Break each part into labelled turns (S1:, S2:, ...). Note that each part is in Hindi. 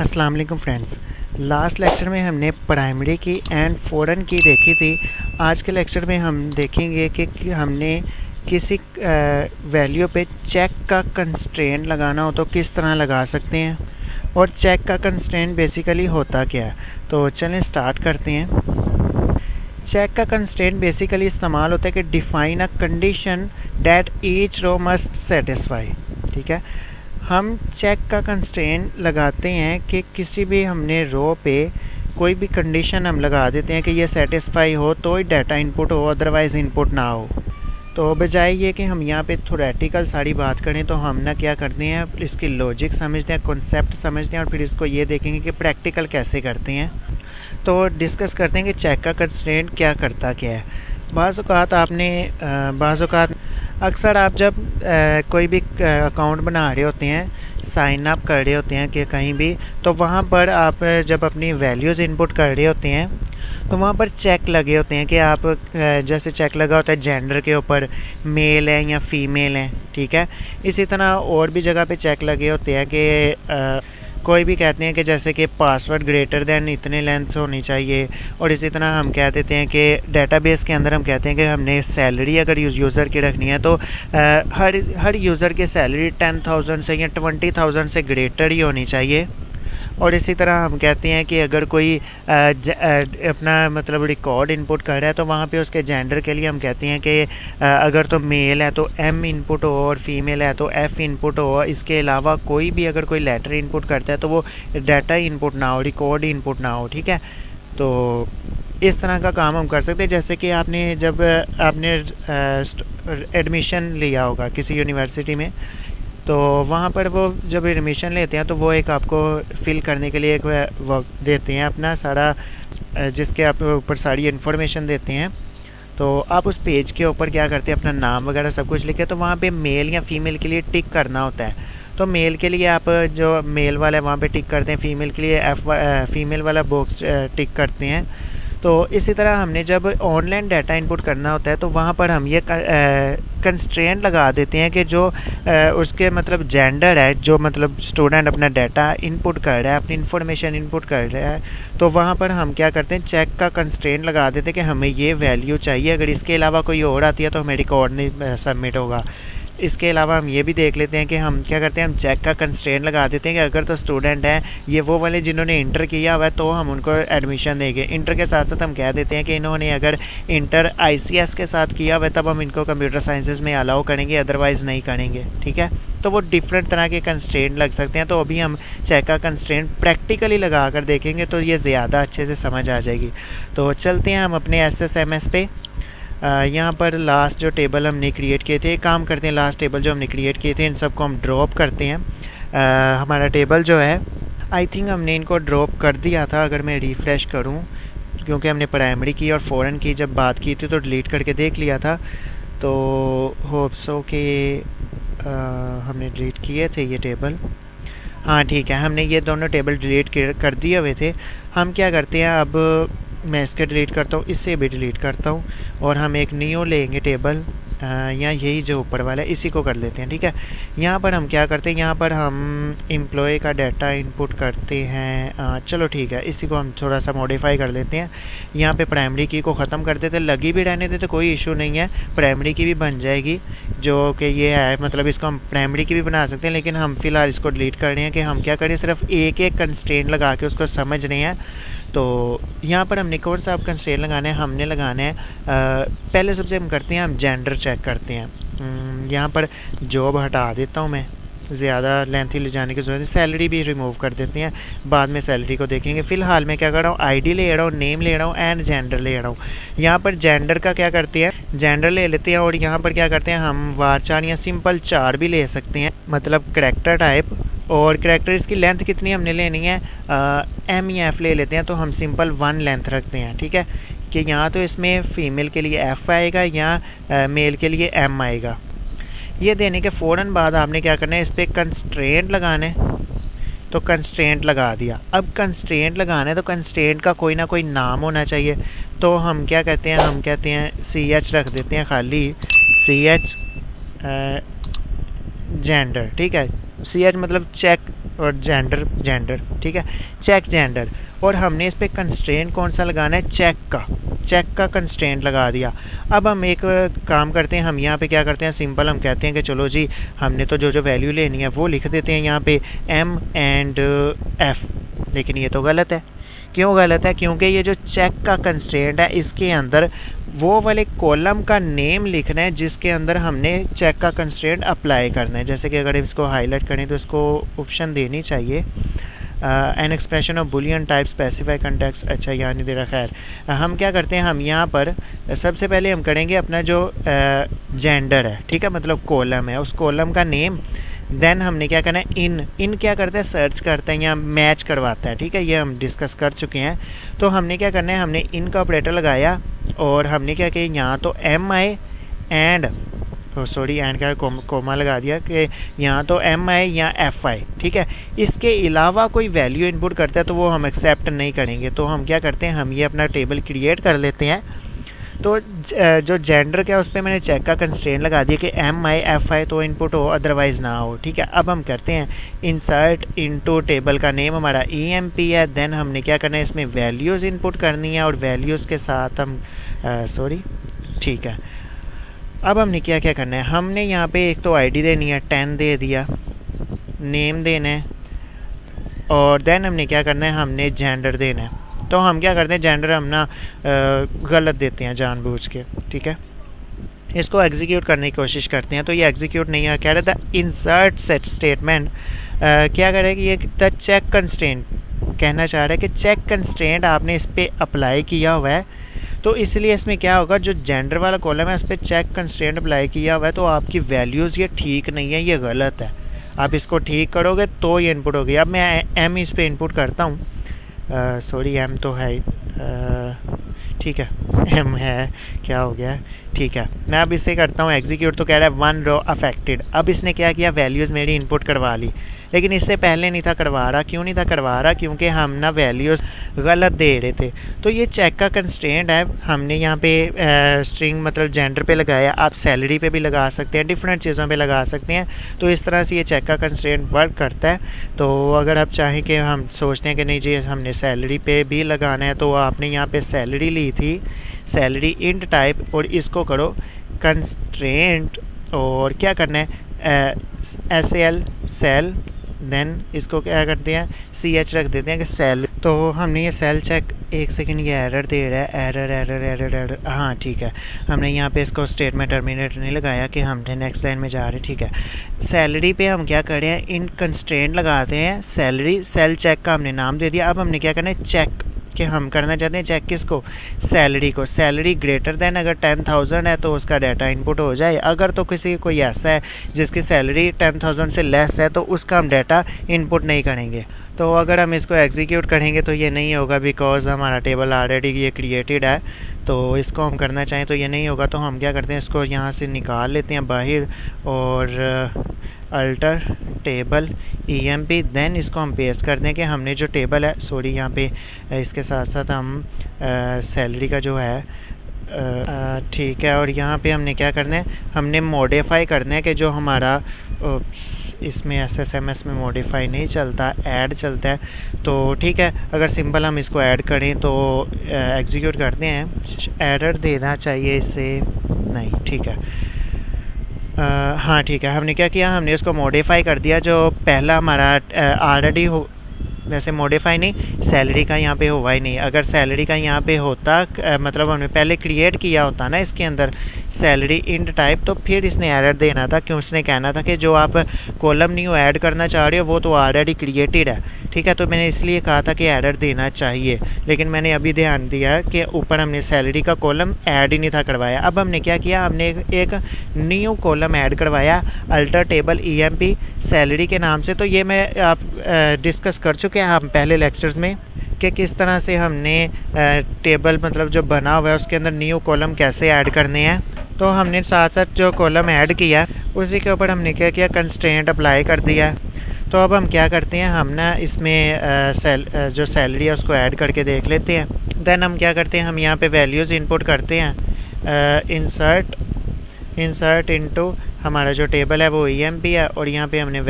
S1: अस्सलाम वालेकुम फ्रेंड्स। लास्ट लेक्चर में हमने प्राइमरी की एंड फॉरेन की देखी थी। आज के लेक्चर में हम देखेंगे कि हमने किसी वैल्यू पे चेक का कंस्ट्रेंट लगाना हो तो किस तरह लगा सकते हैं, और चेक का कंस्ट्रेंट बेसिकली होता क्या है। तो चलें स्टार्ट करते हैं। चेक का कंस्ट्रेंट बेसिकली इस्तेमाल होता है कि define a condition that each row must satisfy. ठीक है, हम चेक का कंस्ट्रेंट लगाते हैं कि किसी भी हमने रो पे कोई भी कंडीशन हम लगा देते हैं कि ये सेटिस्फाई हो तो ही डाटा इनपुट हो, अदरवाइज़ इनपुट ना हो। तो बजाय ये कि हम यहाँ पे थोरेटिकल सारी बात करें तो हम ना क्या करते हैं, इसकी लॉजिक समझते हैं, कॉन्सेप्ट समझते हैं, और फिर इसको ये देखेंगे कि प्रैक्टिकल कैसे करते हैं। तो डिस्कस करते हैं कि चेक का कंस्ट्रेंट क्या करता क्या है। बाज़ औक़ात अक्सर आप जब कोई भी अकाउंट बना रहे होते हैं, साइन अप कर रहे होते हैं कि कहीं भी, तो वहाँ पर आप जब अपनी वैल्यूज़ इनपुट कर रहे होते हैं तो वहाँ पर चेक लगे होते हैं कि आप जैसे चेक लगा होता है जेंडर के ऊपर, मेल है या फीमेल है। ठीक है, इसी तरह और भी जगह पे चेक लगे होते हैं कि कोई भी कहते हैं कि जैसे कि पासवर्ड ग्रेटर दैन इतने लेंथ होनी चाहिए, और इसी तरह हम कह देते हैं कि डेटाबेस के अंदर हम कहते हैं कि हमने सैलरी अगर यूज़र की रखनी है तो हर यूज़र की सैलरी 10,000 से या 20,000 से ग्रेटर ही होनी चाहिए। और इसी तरह हम कहते हैं कि अगर कोई अपना मतलब रिकॉर्ड इनपुट कर रहा है तो वहाँ पे उसके जेंडर के लिए हम कहते हैं कि अगर तो मेल है तो एम इनपुट हो और फीमेल है तो एफ़ इनपुट हो। इसके अलावा कोई भी अगर कोई लेटर इनपुट करता है तो वो डाटा इनपुट ना हो, रिकॉर्ड इनपुट ना हो। ठीक है, तो इस तरह का काम हम कर सकते हैं। जैसे कि जब आपने एडमिशन लिया होगा किसी यूनिवर्सिटी में, तो वहाँ पर वो जब एडमिशन लेते हैं तो वो एक आपको फ़िल करने के लिए एक वर्क देते हैं अपना सारा, जिसके आप ऊपर सारी इन्फॉर्मेशन देते हैं। तो आप उस पेज के ऊपर क्या करते हैं, अपना नाम वगैरह सब कुछ लिखे, तो वहाँ पे मेल या फीमेल के लिए टिक करना होता है। तो मेल के लिए आप जो मेल वाला है वहाँ पे टिक करते हैं, फ़ीमेल के लिए फीमेल वाला बॉक्स टिक करते हैं। तो इसी तरह हमने जब ऑनलाइन डाटा इनपुट करना होता है तो वहाँ पर हम ये कंस्ट्रेंट लगा देते हैं कि जो उसके मतलब जेंडर है, जो मतलब स्टूडेंट अपना डाटा इनपुट कर रहा है, अपनी इन्फॉर्मेशन इनपुट कर रहा है, तो वहाँ पर हम क्या करते हैं, चेक का कंस्ट्रेंट लगा देते हैं कि हमें ये वैल्यू चाहिए। अगर इसके अलावा कोई और आती है तो हमें रिकॉर्ड नहीं सबमिट होगा। इसके अलावा हम ये भी देख लेते हैं कि हम क्या करते हैं, हम चेक का कंस्ट्रेंट लगा देते हैं कि अगर तो स्टूडेंट हैं ये वो वाले जिन्होंने इंटर किया हुआ है तो हम उनको एडमिशन देंगे। इंटर के साथ साथ हम कह देते हैं कि इन्होंने अगर इंटर ICS के साथ किया हुआ है तब हम इनको कंप्यूटर साइंसेज में अलाउ करेंगे, अदरवाइज़ नहीं करेंगे। ठीक है, तो वो डिफरेंट तरह के कंस्ट्रेंट लग सकते हैं। तो अभी हम चेक का कंस्ट्रेंट प्रैक्टिकली लगा कर देखेंगे तो ये ज़्यादा अच्छे से समझ आ जाएगी। तो चलते हैं हम अपने SSMS पे। यहाँ पर लास्ट जो टेबल हमने क्रिएट किए थे, काम करते हैं, लास्ट टेबल जो हमने क्रिएट किए थे इन सबको हम ड्रॉप करते हैं। हमारा टेबल जो है आई थिंक हमने इनको ड्रॉप कर दिया था, अगर मैं रिफ़्रेश करूँ, क्योंकि हमने प्राइमरी की और फॉरेन की जब बात की थी तो डिलीट करके देख लिया था। तो होप्स सो कि हमने डिलीट किए थे ये टेबल। हाँ ठीक है, हमने ये दोनों टेबल डिलीट कर दिए हुए थे। हम क्या करते हैं, अब मैं इसके डिलीट करता हूँ, इससे भी डिलीट करता हूँ, और हम एक न्यू लेंगे टेबल, या यही जो ऊपर वाला है इसी को कर लेते हैं। ठीक है, यहाँ पर हम क्या करते हैं, यहाँ पर हम एम्प्लॉय का डाटा इनपुट करते हैं। चलो ठीक है, इसी को हम थोड़ा सा मॉडिफाई कर लेते हैं। यहाँ पे प्राइमरी की को ख़त्म कर देते, लगी भी रहने देते, कोई इशू नहीं है, प्राइमरी की भी बन जाएगी जो कि ये है, मतलब इसको हम प्राइमरी की भी बना सकते हैं, लेकिन हम फ़िलहाल इसको डिलीट कर रहे हैं कि हम क्या करें, सिर्फ एक एक कंस्ट्रेंट लगा के उसको समझ रहे हैं। तो यहाँ पर हमने कौन सा आप कंस्ट्रेंट लगाना है, हमने लगाना है पहले सबसे हम करते हैं, हम जेंडर चेक करते हैं। यहाँ पर जॉब हटा देता हूँ मैं, ज़्यादा लेंथी ले जाने की ज़रूरत नहीं, सैलरी भी रिमूव कर देते हैं, बाद में सैलरी को देखेंगे। फ़िलहाल मैं क्या कर रहा हूँ, ID ले रहा हूँ, नेम ले रहा हूँ एंड जेंडर ले रहा हूँ। यहाँ पर जेंडर का क्या करते हैं, जेंडर ले लेते हैं, और यहाँ पर क्या करते हैं, हम वारचार या सिंपल 4 भी ले सकते हैं, मतलब करैक्टर टाइप। और करैक्टर इसकी लेंथ कितनी हमने लेनी है, M या F ले लेते हैं, तो हम सिंपल 1 लेंथ रखते हैं। ठीक है, कि यहाँ तो इसमें फ़ीमेल के लिए F आएगा या मेल के लिए M आएगा। ये देने के फ़ौरन बाद आपने क्या करना है, इस पर कंस्ट्रेंट लगाना है, तो कंस्ट्रेंट लगा दिया। अब कंस्ट्रेंट लगाना है तो कंस्ट्रेंट का कोई ना कोई नाम होना चाहिए, तो हम क्या कहते हैं, हम कहते हैं CH रख देते हैं, खाली CH जेंडर। ठीक है, CH मतलब चेक और जेंडर ठीक है, चेक जेंडर। और हमने इस पर कंस्ट्रेंट कौन सा लगाना है, चेक का कंस्ट्रेंट लगा दिया। अब हम एक काम करते हैं, हम यहाँ पे क्या करते हैं, सिंपल हम कहते हैं कि चलो जी हमने तो जो वैल्यू लेनी है वो लिख देते हैं यहाँ पे M एंड F। लेकिन ये तो गलत है। क्यों गलत है? क्योंकि ये जो चेक का कंस्ट्रेंट है इसके अंदर वो वाले कॉलम का नेम लिखना है जिसके अंदर हमने चेक का कंस्ट्रेंट अप्लाई करना है। जैसे कि अगर इसको हाईलाइट करें तो इसको ऑप्शन देनी चाहिए, an expression of Boolean type specify context. अच्छा यहाँ नहीं दे रहा, खैर हम क्या करते हैं, हम यहाँ पर सबसे पहले हम करेंगे अपना जो जेंडर है, ठीक है, मतलब कॉलम है, उस कॉलम का नेम। देन हमने क्या करना है, इन क्या करता है, सर्च करता है या मैच करवाता है, ठीक है, ये हम डिस्कस कर चुके हैं। तो हमने क्या करना है, हमने इन का ऑपरेटर लगाया और हमने क्या किया, यहाँ तो M आए एंड एंड का कोमा लगा दिया कि यहाँ तो M आए या F आए, ठीक है। इसके अलावा कोई वैल्यू इनपुट करता है तो वो हम एक्सेप्ट नहीं करेंगे। तो हम क्या करते हैं, हम ये अपना टेबल क्रिएट कर लेते हैं। तो जो जेंडर क्या उस पर मैंने चेक का कंस्ट्रेंट लगा दिया कि M आए F आए तो इनपुट हो, अदरवाइज़ ना हो, ठीक है। अब हम करते हैं इंसर्ट इनटू टेबल का नेम हमारा EMP है। देन हमने क्या करना है, इसमें वैल्यूज़ इनपुट करनी है और वैल्यूज़ के साथ हम ठीक है। अब हमने क्या क्या करना है, हमने यहाँ पे एक तो आईडी देनी है, 10 दे दिया, नेम देना है और देन हमने क्या करना है, हमने जेंडर देना है। तो हम क्या करते हैं, जेंडर हम ना गलत देते हैं जानबूझ के, ठीक है। इसको एग्जीक्यूट करने की कोशिश करते हैं तो ये एग्जीक्यूट नहीं है, कह रहा था इंसर्ट सेट स्टेटमेंट क्या करेगा, ये द चेक कंस्ट्रेंट कहना चाह रहा है कि चेक कंस्ट्रेंट आपने इस पर अप्लाई किया हुआ है, तो इसलिए इसमें क्या होगा, जो जेंडर वाला कॉलम है उस पर चेक कंस्ट्रेंट अप्लाई किया हुआ है, तो आपकी वैल्यूज़ ये ठीक नहीं है, ये गलत है। आप इसको ठीक करोगे तो ये इनपुट होगी। अब मैं M इस पर इनपुट करता हूँ, M तो है, ठीक है, M है, क्या हो गया, ठीक है। मैं अब इसे करता हूँ एग्जीक्यूट, तो कह रहा है 1 रो अफेक्टेड। अब इसने क्या किया, वैल्यूज़ मेरी इनपुट करवा ली, लेकिन इससे पहले नहीं था करवा रहा। क्यों नहीं था करवा रहा, क्योंकि हम ना वैल्यूज़ गलत दे रहे थे। तो ये चेक का कंस्ट्रेंट है, हमने यहाँ पे स्ट्रिंग मतलब जेंडर पे लगाया, आप सैलरी पे भी लगा सकते हैं, डिफरेंट चीज़ों पे लगा सकते हैं। तो इस तरह से ये चेक का कंस्ट्रेंट वर्क करता है। तो अगर आप चाहें कि हम सोचते हैं कि नहीं जी हमने सैलरी पे भी लगाना है, तो आपने यहाँ पे सैलरी ली थी, सैलरी इंट टाइप, और इसको करो कंस्ट्रेंट और क्या करना है, SAL सेल, देन इसको क्या करते हैं, CH रख देते हैं कि सेल। तो हमने ये सेल चेक, एक सेकंड, ये एरर दे रहा है, एरर, हाँ ठीक है। हमने यहाँ पे इसको स्टेटमेंट टर्मिनेट नहीं लगाया कि हमने नेक्स्ट लाइन में जा रहे, ठीक है। सैलरी पे हम क्या कर रहे हैं, इन कंस्ट्रेंट लगाते हैं सैलरी, सेल चेक का हमने नाम दे दिया। अब हमने क्या करना है, चेक कि हम करना चाहते हैं चेक किसको, सैलरी को। सैलरी ग्रेटर देन अगर 10,000 है तो उसका डाटा इनपुट हो जाए, अगर तो किसी कोई ऐसा है जिसकी सैलरी 10,000 से लेस है तो उसका हम डाटा इनपुट नहीं करेंगे। तो अगर हम इसको एग्जीक्यूट करेंगे तो ये नहीं होगा, बिकॉज हमारा टेबल ऑलरेडी ये क्रिएटेड है। तो इसको हम करना चाहें तो ये नहीं होगा। तो हम क्या करते हैं, इसको यहाँ से निकाल लेते हैं बाहर और अल्टर टेबल EMP, देन इसको हम पेस्ट कर दें कि हमने जो टेबल है, यहाँ पे इसके साथ साथ हम सैलरी का जो है ठीक है। और यहाँ पे हमने क्या करना है, हमने मॉडिफाई करना है कि जो हमारा इसमें SSMS में मॉडिफाई नहीं चलता, ऐड चलता है। तो ठीक है, अगर सिंपल हम इसको ऐड करें तो एग्जीक्यूट करते हैं, एरर देना चाहिए इससे, नहीं ठीक है, हाँ ठीक है। हमने क्या किया, हमने इसको मॉडिफाई कर दिया। जो पहला हमारा ऑलरेडी हो, वैसे मॉडिफाई नहीं, सैलरी का यहाँ पे हुआ ही नहीं। अगर सैलरी का यहाँ पे होता मतलब हमने पहले क्रिएट किया होता ना इसके अंदर सैलरी इंट टाइप, तो फिर इसने एरर देना था, क्यों उसने कहना था कि जो आप कॉलम न्यू ऐड करना चाह रहे हो वो तो ऑलरेडी क्रिएटेड है, ठीक है। तो मैंने इसलिए कहा था कि एरर देना चाहिए, लेकिन मैंने अभी ध्यान दिया कि ऊपर हमने सैलरी का कॉलम ऐड ही नहीं था करवाया। अब हमने क्या किया, हमने एक न्यू कॉलम ऐड करवाया, अल्टर टेबल EMP सैलरी के नाम से। तो ये मैं आप डिस्कस कर चुके हैं हम पहले लेक्चर्स में कि किस तरह से हमने टेबल मतलब जो बना हुआ है उसके अंदर न्यू कॉलम कैसे ऐड करने हैं। तो हमने साथ साथ जो कॉलम ऐड किया उसी के ऊपर हमने क्या किया, कंस्ट्रेंट अप्लाई कर दिया। तो अब हम क्या करते हैं, हम ना इसमें जो सैलरी है उसको ऐड करके देख लेते हैं। देन हम क्या करते हैं, हम यहाँ पे वैल्यूज़ इनपुट करते हैं, इंसर्ट इनटू हमारा जो टेबल है वो EMP है, और यहाँ पे हमने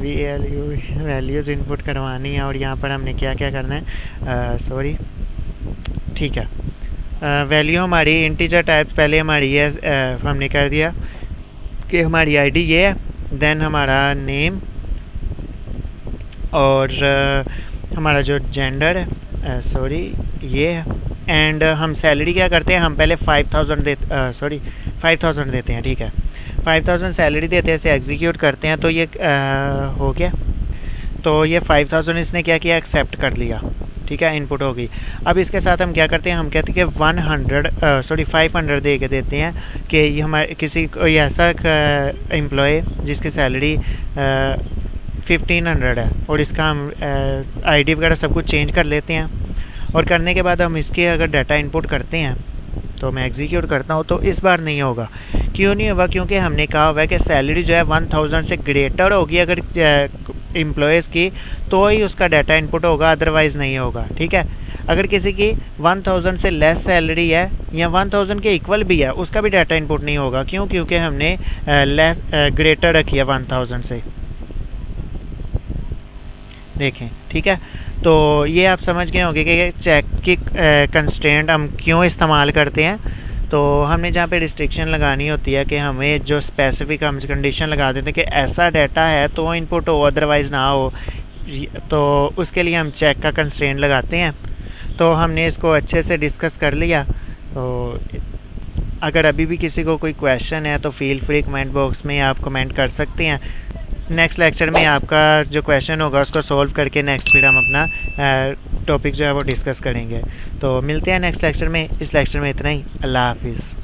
S1: वैल्यूज़ इनपुट करवानी है और यहाँ पर हमने क्या क्या करना है, सॉरी, ठीक है। वैल्यू हमारी इंटीजर टाइप पहले हमारी है, हमने कर दिया कि हमारी आईडी ये है, देन हमारा नेम और हमारा जो जेंडर है, सॉरी ये है, एंड हम सैलरी क्या करते हैं, हम पहले 5000 देते हैं, ठीक है। 5000 सैलरी देते हैं, इसे एग्जीक्यूट करते हैं, तो ये हो गया। तो ये 5000 इसने क्या किया, एक्सेप्ट कर लिया, ठीक है, इनपुट होगी। अब इसके साथ हम क्या करते हैं, हम कहते हैं कि 500 दे के देते हैं कि ये हमारे किसी कोई ऐसा एम्प्लॉय जिसकी सैलरी 1500 है और इसका हम आईडी वगैरह सब कुछ चेंज कर लेते हैं। और करने के बाद हम इसके अगर डाटा इनपुट करते हैं तो मैं एग्जीक्यूट करता हूँ, तो इस बार नहीं होगा। क्यों नहीं होगा, क्योंकि हमने कहा हुआ है कि सैलरी जो है 1000 से ग्रेटर होगी अगर एम्प्लॉयज़ की, तो ही उसका डाटा इनपुट होगा, अदरवाइज़ नहीं होगा, ठीक है। अगर किसी की 1000 से लेस सैलरी है या 1000 के इक्वल भी है, उसका भी डाटा इनपुट नहीं होगा। क्यों, क्योंकि हमने लेस ग्रेटर रखी है 1000 से, देखें, ठीक है। तो ये आप समझ गए होंगे कि चेक की कंस्ट्रेंट हम क्यों इस्तेमाल करते हैं। तो हमने जहाँ पे रिस्ट्रिक्शन लगानी होती है कि हमें जो स्पेसिफिक हम कंडीशन लगा देते हैं कि ऐसा डाटा है तो इनपुट हो, अदरवाइज़ ना हो, तो उसके लिए हम चेक का कंस्ट्रेंट लगाते हैं। तो हमने इसको अच्छे से डिस्कस कर लिया। तो अगर अभी भी किसी को कोई क्वेश्चन है तो फील फ्री कमेंट बॉक्स में आप कमेंट कर सकते हैं। नेक्स्ट लेक्चर में आपका जो क्वेश्चन होगा उसको सॉल्व करके नेक्स्ट फिर हम अपना टॉपिक जो है वो डिस्कस करेंगे। तो मिलते हैं नेक्स्ट लेक्चर में। इस लेक्चर में इतना ही। अल्लाह हाफिज़।